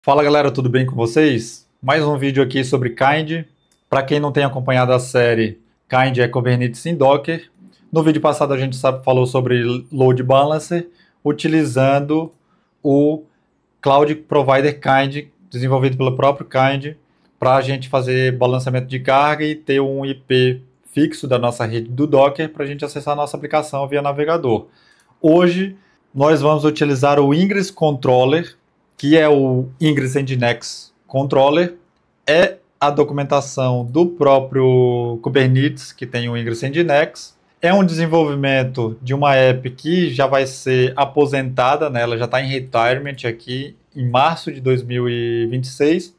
Fala galera, tudo bem com vocês? Mais um vídeo aqui sobre Kind. Para quem não tem acompanhado a série, Kind é Kubernetes em Docker. No vídeo passado a gente falou sobre Load Balancer, utilizando o Cloud Provider Kind, desenvolvido pelo próprio Kind, para a gente fazer balanceamento de carga e ter um IP fixo da nossa rede do Docker para a gente acessar a nossa aplicação via navegador. Hoje nós vamos utilizar o Ingress Controller, que é o Ingress Nginx Controller, é a documentação do próprio Kubernetes, que tem o Ingress Nginx. É um desenvolvimento de uma app que já vai ser aposentada, né? Ela já está em retirement aqui em março de 2026,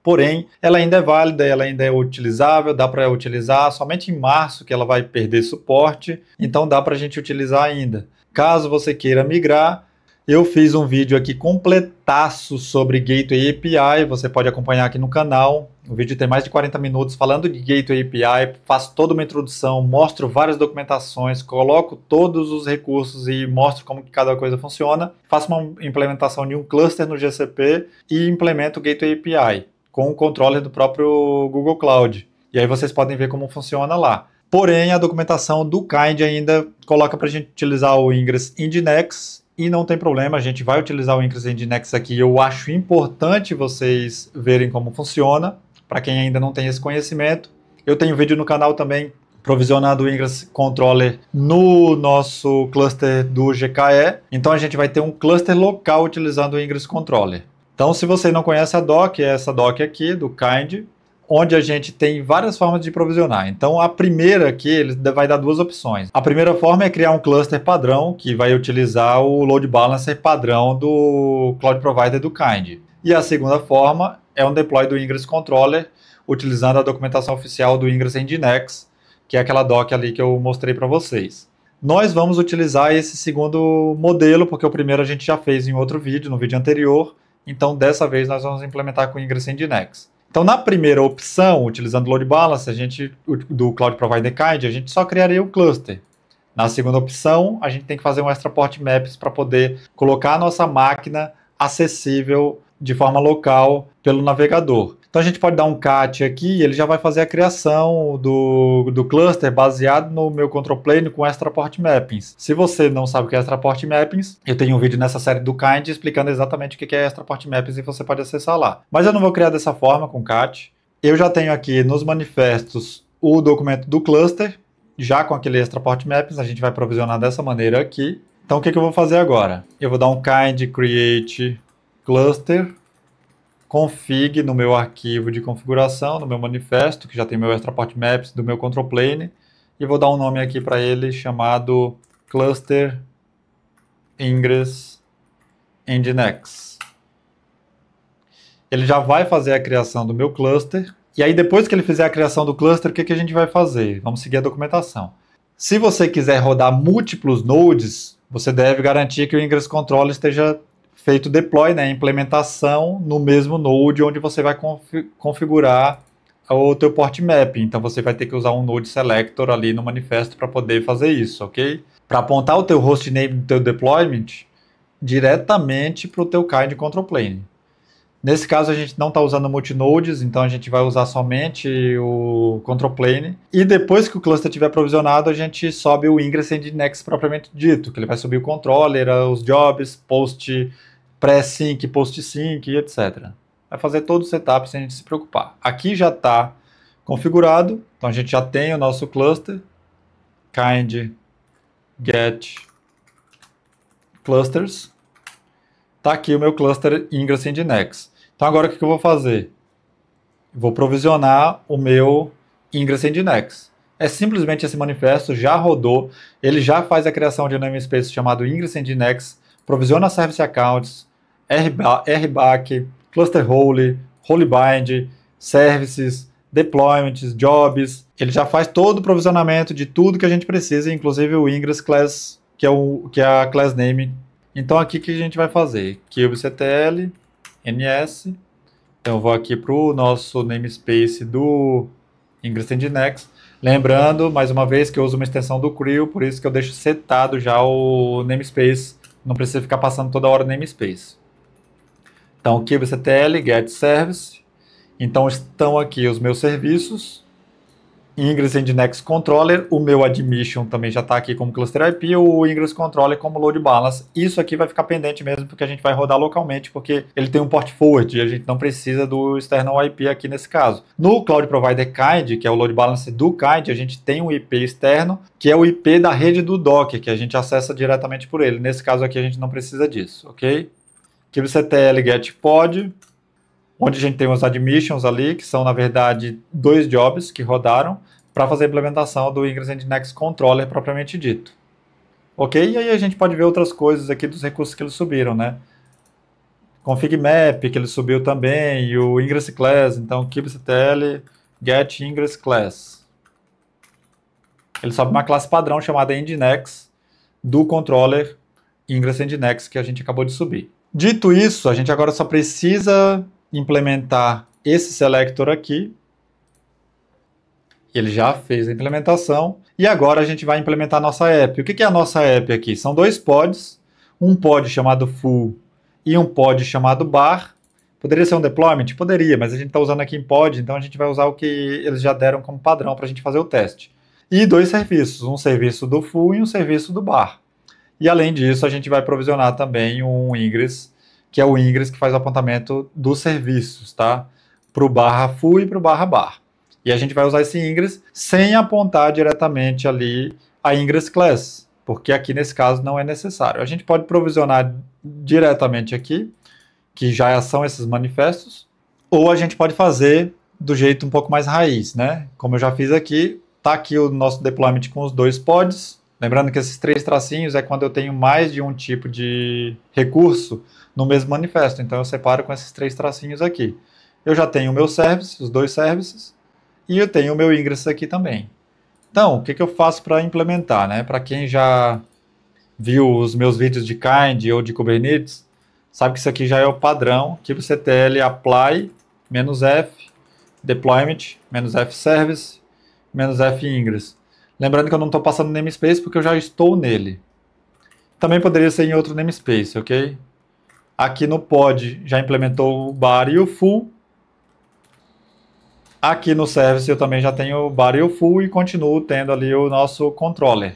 porém, ela ainda é válida, ela ainda é utilizável, dá para utilizar, somente em março que ela vai perder suporte, então dá para a gente utilizar ainda. Caso você queira migrar, eu fiz um vídeo aqui completaço sobre Gateway API, você pode acompanhar aqui no canal. O vídeo tem mais de 40 minutos falando de Gateway API, faço toda uma introdução, mostro várias documentações, coloco todos os recursos e mostro como que cada coisa funciona. Faço uma implementação de um cluster no GCP e implemento o Gateway API com o controller do próprio Google Cloud. E aí vocês podem ver como funciona lá. Porém, a documentação do Kind ainda coloca para a gente utilizar o Ingress Nginx, e não tem problema, a gente vai utilizar o Ingress Nginx aqui. Eu acho importante vocês verem como funciona, para quem ainda não tem esse conhecimento. Eu tenho vídeo no canal também provisionando o Ingress Controller no nosso cluster do GKE. Então a gente vai ter um cluster local utilizando o Ingress Controller. Então, se você não conhece a doc, é essa doc aqui do Kind, onde a gente tem várias formas de provisionar. Então, a primeira aqui, ele vai dar duas opções. A primeira forma é criar um cluster padrão, que vai utilizar o load balancer padrão do Cloud Provider do Kind. E a segunda forma é um deploy do Ingress Controller, utilizando a documentação oficial do Ingress Nginx, que é aquela doc ali que eu mostrei para vocês. Nós vamos utilizar esse segundo modelo, porque o primeiro a gente já fez em outro vídeo, no vídeo anterior. Então, dessa vez, nós vamos implementar com o Ingress Nginx. Então, na primeira opção, utilizando o Load Balancer, do Cloud Provider Kind, a gente só criaria o cluster. Na segunda opção, a gente tem que fazer um extra port maps para poder colocar a nossa máquina acessível de forma local pelo navegador. Então, a gente pode dar um cat aqui e ele já vai fazer a criação do cluster baseado no meu control plane com extra port mappings. Se você não sabe o que é extra port mappings, eu tenho um vídeo nessa série do Kind explicando exatamente o que é extra port mappings e você pode acessar lá. Mas eu não vou criar dessa forma com cat. Eu já tenho aqui nos manifestos o documento do cluster, já com aquele extra port mappings, a gente vai provisionar dessa maneira aqui. Então, o que eu vou fazer agora? Eu vou dar um kind create cluster config no meu arquivo de configuração, no meu manifesto, que já tem meu extra port maps do meu control plane, e vou dar um nome aqui para ele chamado cluster ingress nginx. Ele já vai fazer a criação do meu cluster, e aí depois que ele fizer a criação do cluster, o que a gente vai fazer? Vamos seguir a documentação. Se você quiser rodar múltiplos nodes, você deve garantir que o Ingress Controller esteja feito deploy, né, implementação no mesmo node onde você vai configurar o teu port mapping. Então você vai ter que usar um node selector ali no manifesto para poder fazer isso, ok? Para apontar o teu hostname do teu deployment diretamente para o teu Kind control plane. Nesse caso a gente não está usando multinodes, então a gente vai usar somente o control plane. E depois que o cluster estiver provisionado, a gente sobe o Ingress Nginx propriamente dito, que ele vai subir o controller, os jobs, post pré-sync, post-sync, etc. Vai fazer todo o setup sem a gente se preocupar. Aqui já está configurado, então a gente já tem o nosso cluster, kind get clusters. Está aqui o meu cluster Ingress Nginx. Então agora o que eu vou fazer? Vou provisionar o meu Ingress Nginx. É simplesmente esse manifesto, já rodou, ele já faz a criação de um namespace chamado Ingress Nginx, provisiona service accounts, RBAC, cluster role, bind, services, deployments, jobs. Ele já faz todo o provisionamento de tudo que a gente precisa, inclusive o Ingress class, que é a class name. Então aqui que a gente vai fazer? kubectl, ns. Então eu vou aqui para o nosso namespace do Ingress Nginx. Lembrando, mais uma vez, que eu uso uma extensão do CRIL, por isso que eu deixo setado já o namespace. Não precisa ficar passando toda hora o namespace. Então, kubectl get service. Então, estão aqui os meus serviços. Ingress Nginx Controller, o meu admission também já está aqui como Cluster IP, o Ingress Controller como Load Balance. Isso aqui vai ficar pendente mesmo, porque a gente vai rodar localmente, porque ele tem um port forward e a gente não precisa do external IP aqui nesse caso. No Cloud Provider Kind, que é o Load Balance do Kind, a gente tem um IP externo, que é o IP da rede do Docker, que a gente acessa diretamente por ele. Nesse caso aqui a gente não precisa disso, ok? kubectl get pod, onde a gente tem os admissions ali, que são, na verdade, 2 jobs que rodaram para fazer a implementação do Ingress Nginx Controller propriamente dito. Ok? E aí a gente pode ver outras coisas aqui dos recursos que eles subiram, né? Config map, que ele subiu também, e o Ingress Class, então kubectl get Ingress Class. Ele sobe uma classe padrão chamada Nginx do controller Ingress Nginx que a gente acabou de subir. Dito isso, a gente agora só precisa implementar esse selector aqui. Ele já fez a implementação. E agora a gente vai implementar a nossa app. O que é a nossa app aqui? São 2 pods. Um pod chamado full e um pod chamado bar. Poderia ser um deployment? Poderia, mas a gente está usando aqui em pod, então a gente vai usar o que eles já deram como padrão para a gente fazer o teste. E 2 serviços, um serviço do full e um serviço do bar. E além disso, a gente vai provisionar também um Ingress, que é o Ingress que faz o apontamento dos serviços, tá? Para o barra full e para o barra bar. E a gente vai usar esse Ingress sem apontar diretamente ali a Ingress Class, porque aqui nesse caso não é necessário. A gente pode provisionar diretamente aqui, que já são esses manifestos, ou a gente pode fazer do jeito um pouco mais raiz, né? Como eu já fiz aqui, tá aqui o nosso deployment com os 2 pods. Lembrando que esses 3 tracinhos é quando eu tenho mais de um tipo de recurso no mesmo manifesto. Então eu separo com esses 3 tracinhos aqui. Eu já tenho o meu service, os 2 services, e eu tenho o meu Ingress aqui também. Então, o que eu faço para implementar, né? Para quem já viu os meus vídeos de Kind ou de Kubernetes, sabe que isso aqui já é o padrão, kubectl apply, -f, deployment, -f service, -f ingress. Lembrando que eu não estou passando namespace porque eu já estou nele. Também poderia ser em outro namespace, ok? Aqui no pod já implementou o bar e o full. Aqui no service eu também já tenho o bar e o full e continuo tendo ali o nosso controller.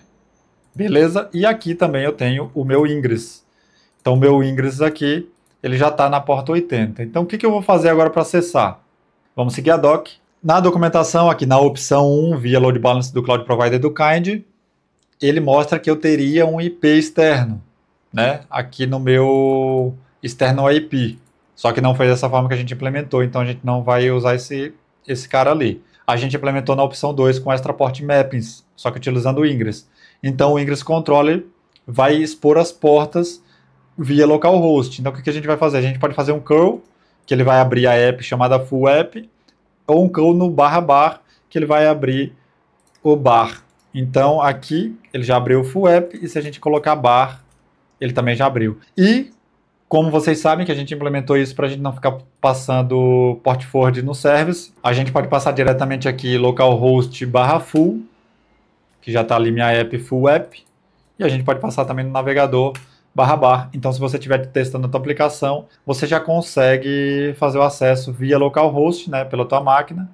Beleza? E aqui também eu tenho o meu Ingress. Então o meu Ingress aqui, ele já está na porta 80. Então o que eu vou fazer agora para acessar? Vamos seguir a doc. Na documentação, aqui na opção 1, via Load Balance do Cloud Provider do Kind, ele mostra que eu teria um IP externo, né? Aqui no meu external IP. Só que não foi dessa forma que a gente implementou, então a gente não vai usar esse cara ali. A gente implementou na opção 2 com Extra Port Mappings, só que utilizando o Ingress. Então o Ingress Controller vai expor as portas via localhost. Então o que a gente vai fazer? A gente pode fazer um curl, que ele vai abrir a app chamada full app, ou um curl no /bar, que ele vai abrir o bar. Então aqui ele já abriu o full app, e se a gente colocar bar, ele também já abriu. E como vocês sabem que a gente implementou isso para a gente não ficar passando port forward no service, a gente pode passar diretamente aqui localhost /full, que já está ali minha app full app, e a gente pode passar também no navegador /bar. Então se você estiver testando a tua aplicação, você já consegue fazer o acesso via localhost, né, pela tua máquina,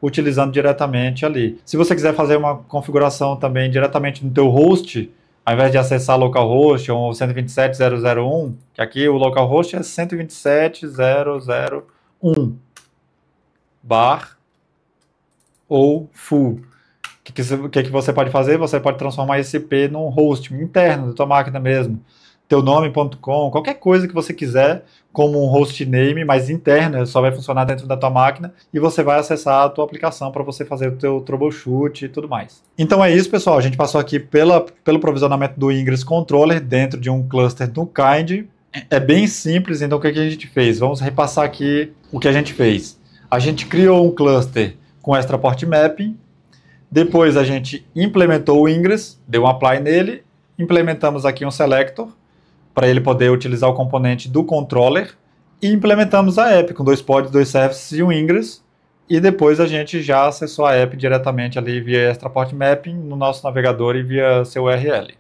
utilizando diretamente ali. Se você quiser fazer uma configuração também diretamente no teu host, ao invés de acessar localhost ou 127.0.0.1, que aqui o localhost é 127.0.0.1 bar ou full. O que você pode fazer? Você pode transformar esse IP num host interno da tua máquina mesmo. Teunome.com, qualquer coisa que você quiser, como um hostname, mas interno, só vai funcionar dentro da tua máquina e você vai acessar a tua aplicação para você fazer o teu troubleshoot e tudo mais. Então é isso, pessoal. A gente passou aqui pelo provisionamento do Ingress Controller dentro de um cluster do Kind. É bem simples, então o que a gente fez? Vamos repassar aqui o que a gente fez. A gente criou um cluster com Extra Port Mapping, depois a gente implementou o Ingress, deu um apply nele, implementamos aqui um selector, para ele poder utilizar o componente do controller, e implementamos a app com 2 pods, 2 services e um Ingress, e depois a gente já acessou a app diretamente ali via Extra Port Mapping no nosso navegador e via seu URL.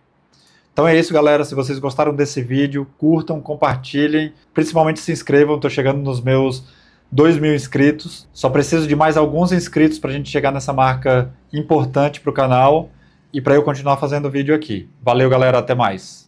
Então é isso, galera. Se vocês gostaram desse vídeo, curtam, compartilhem, principalmente se inscrevam. Estou chegando nos meus 2.000 inscritos. Só preciso de mais alguns inscritos para a gente chegar nessa marca importante para o canal e para eu continuar fazendo vídeo aqui. Valeu, galera. Até mais.